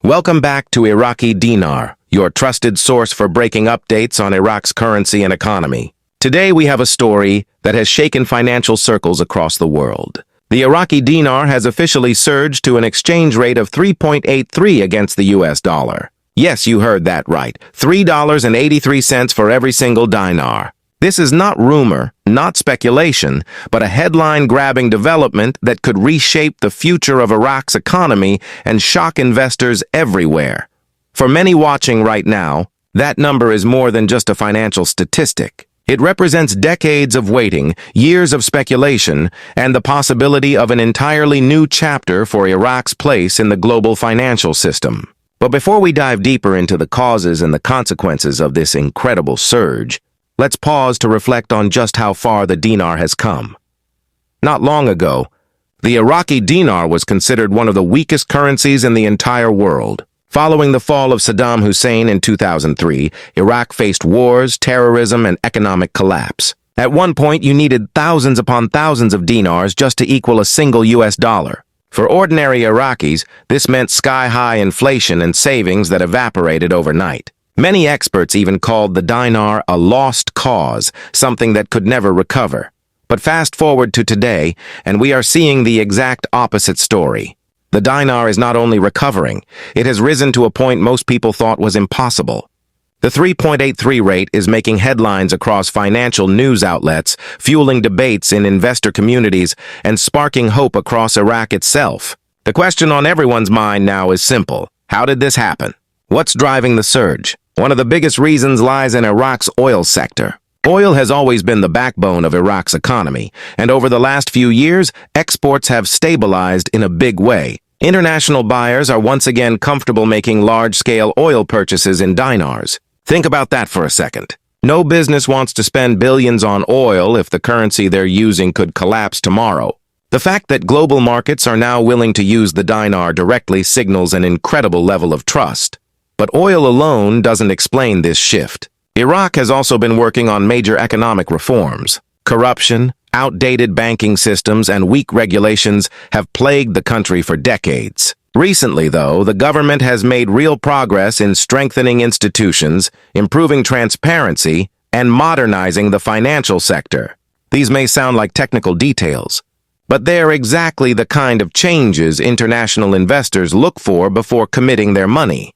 Welcome back to Iraqi Dinar, your trusted source for breaking updates on Iraq's currency and economy. Today we have a story that has shaken financial circles across the world. The Iraqi dinar has officially surged to an exchange rate of 3.83 against the US dollar. Yes, you heard that right. $3.83 for every single dinar. This is not rumor, not speculation, but a headline-grabbing development that could reshape the future of Iraq's economy and shock investors everywhere. For many watching right now, that number is more than just a financial statistic. It represents decades of waiting, years of speculation, and the possibility of an entirely new chapter for Iraq's place in the global financial system. But before we dive deeper into the causes and the consequences of this incredible surge, let's pause to reflect on just how far the dinar has come. Not long ago, the Iraqi dinar was considered one of the weakest currencies in the entire world. Following the fall of Saddam Hussein in 2003, Iraq faced wars, terrorism, and economic collapse. At one point, you needed thousands upon thousands of dinars just to equal a single US dollar. For ordinary Iraqis, this meant sky-high inflation and savings that evaporated overnight. Many experts even called the dinar a lost cause, something that could never recover. But fast forward to today, and we are seeing the exact opposite story. The dinar is not only recovering, it has risen to a point most people thought was impossible. The 3.83 rate is making headlines across financial news outlets, fueling debates in investor communities, and sparking hope across Iraq itself. The question on everyone's mind now is simple. How did this happen? What's driving the surge? One of the biggest reasons lies in Iraq's oil sector. Oil has always been the backbone of Iraq's economy, and over the last few years, exports have stabilized in a big way. International buyers are once again comfortable making large-scale oil purchases in dinars. Think about that for a second. No business wants to spend billions on oil if the currency they're using could collapse tomorrow. The fact that global markets are now willing to use the dinar directly signals an incredible level of trust. But oil alone doesn't explain this shift. Iraq has also been working on major economic reforms. Corruption, outdated banking systems, and weak regulations have plagued the country for decades. Recently, though, the government has made real progress in strengthening institutions, improving transparency, and modernizing the financial sector. These may sound like technical details, but they're exactly the kind of changes international investors look for before committing their money.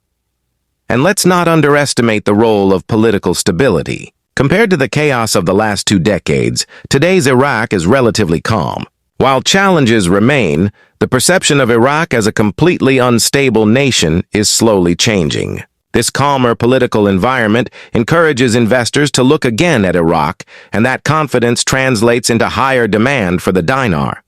And let's not underestimate the role of political stability. Compared to the chaos of the last 2 decades, today's Iraq is relatively calm. While challenges remain, the perception of Iraq as a completely unstable nation is slowly changing. This calmer political environment encourages investors to look again at Iraq, and that confidence translates into higher demand for the dinar.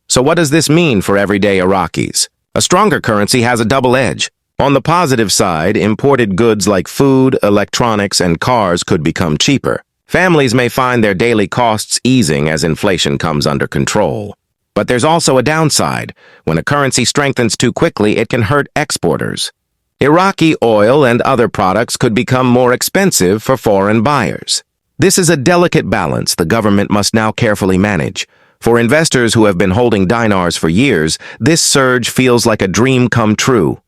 So what does this mean for everyday Iraqis? A stronger currency has a double edge. On the positive side, imported goods like food, electronics, and cars could become cheaper. Families may find their daily costs easing as inflation comes under control. But there's also a downside. When a currency strengthens too quickly, it can hurt exporters. Iraqi oil and other products could become more expensive for foreign buyers. This is a delicate balance the government must now carefully manage. For investors who have been holding dinars for years, this surge feels like a dream come true.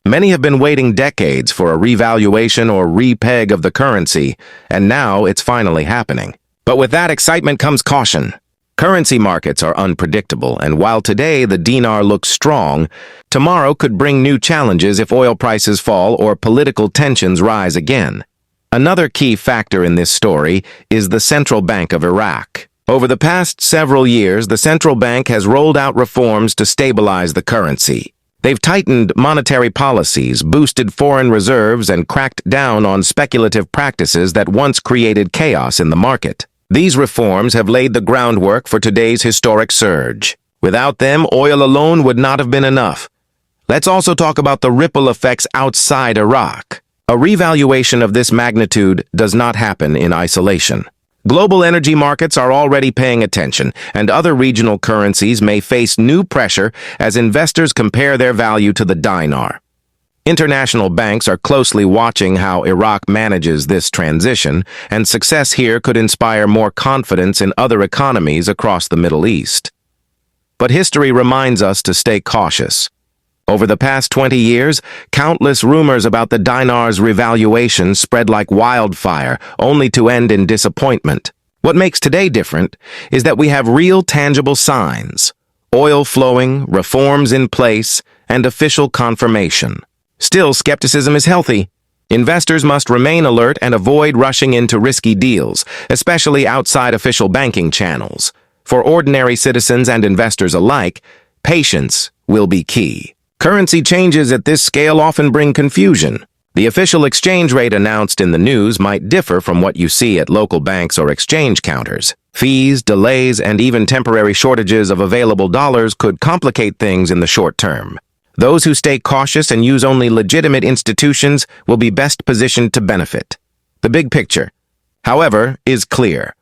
Many have been waiting decades for a revaluation or repeg of the currency, and now it's finally happening. But with that excitement comes caution. Currency markets are unpredictable, and while today the dinar looks strong, tomorrow could bring new challenges if oil prices fall or political tensions rise again. Another key factor in this story is the Central Bank of Iraq. Over the past several years, the central bank has rolled out reforms to stabilize the currency. They've tightened monetary policies, boosted foreign reserves, and cracked down on speculative practices that once created chaos in the market. These reforms have laid the groundwork for today's historic surge. Without them, oil alone would not have been enough. Let's also talk about the ripple effects outside Iraq. A revaluation of this magnitude does not happen in isolation. Global energy markets are already paying attention, and other regional currencies may face new pressure as investors compare their value to the dinar. International banks are closely watching how Iraq manages this transition, and success here could inspire more confidence in other economies across the Middle East. But history reminds us to stay cautious. Over the past 20 years, countless rumors about the dinar's revaluation spread like wildfire, only to end in disappointment. What makes today different is that we have real tangible signs: oil flowing, reforms in place, and official confirmation. Still, skepticism is healthy. Investors must remain alert and avoid rushing into risky deals, especially outside official banking channels. For ordinary citizens and investors alike, patience will be key. Currency changes at this scale often bring confusion. The official exchange rate announced in the news might differ from what you see at local banks or exchange counters. Fees, delays, and even temporary shortages of available dollars could complicate things in the short term. Those who stay cautious and use only legitimate institutions will be best positioned to benefit. The big picture, however, is clear.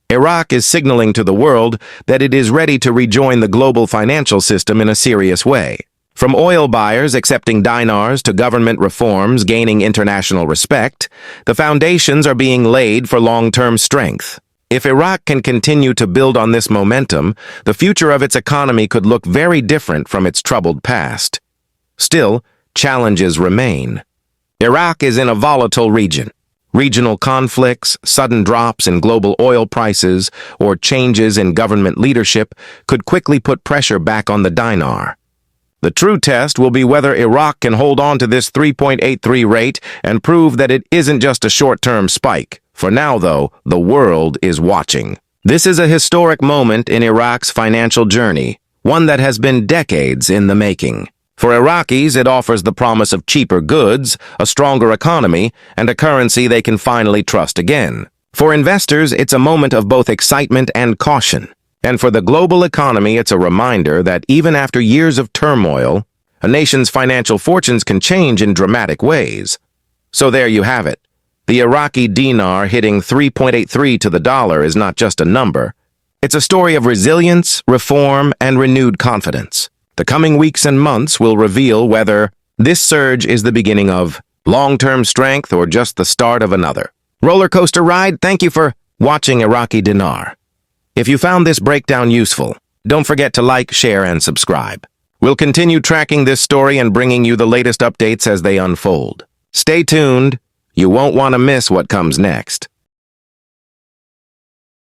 Iraq is signaling to the world that it is ready to rejoin the global financial system in a serious way. From oil buyers accepting dinars to government reforms gaining international respect, the foundations are being laid for long-term strength. If Iraq can continue to build on this momentum, the future of its economy could look very different from its troubled past. Still, challenges remain. Iraq is in a volatile region. Regional conflicts, sudden drops in global oil prices, or changes in government leadership could quickly put pressure back on the dinar. The true test will be whether Iraq can hold on to this 3.83 rate and prove that it isn't just a short-term spike. For now, though, the world is watching. This is a historic moment in Iraq's financial journey, one that has been decades in the making. For Iraqis, it offers the promise of cheaper goods, a stronger economy, and a currency they can finally trust again. For investors, it's a moment of both excitement and caution. And for the global economy, it's a reminder that even after years of turmoil, a nation's financial fortunes can change in dramatic ways. So there you have it. The Iraqi dinar hitting 3.83 to the dollar is not just a number. It's a story of resilience, reform, and renewed confidence. The coming weeks and months will reveal whether this surge is the beginning of long-term strength or just the start of another roller coaster ride. Thank you for watching Iraqi Dinar. If you found this breakdown useful, don't forget to like, share, and subscribe. We'll continue tracking this story and bringing you the latest updates as they unfold. Stay tuned. You won't want to miss what comes next.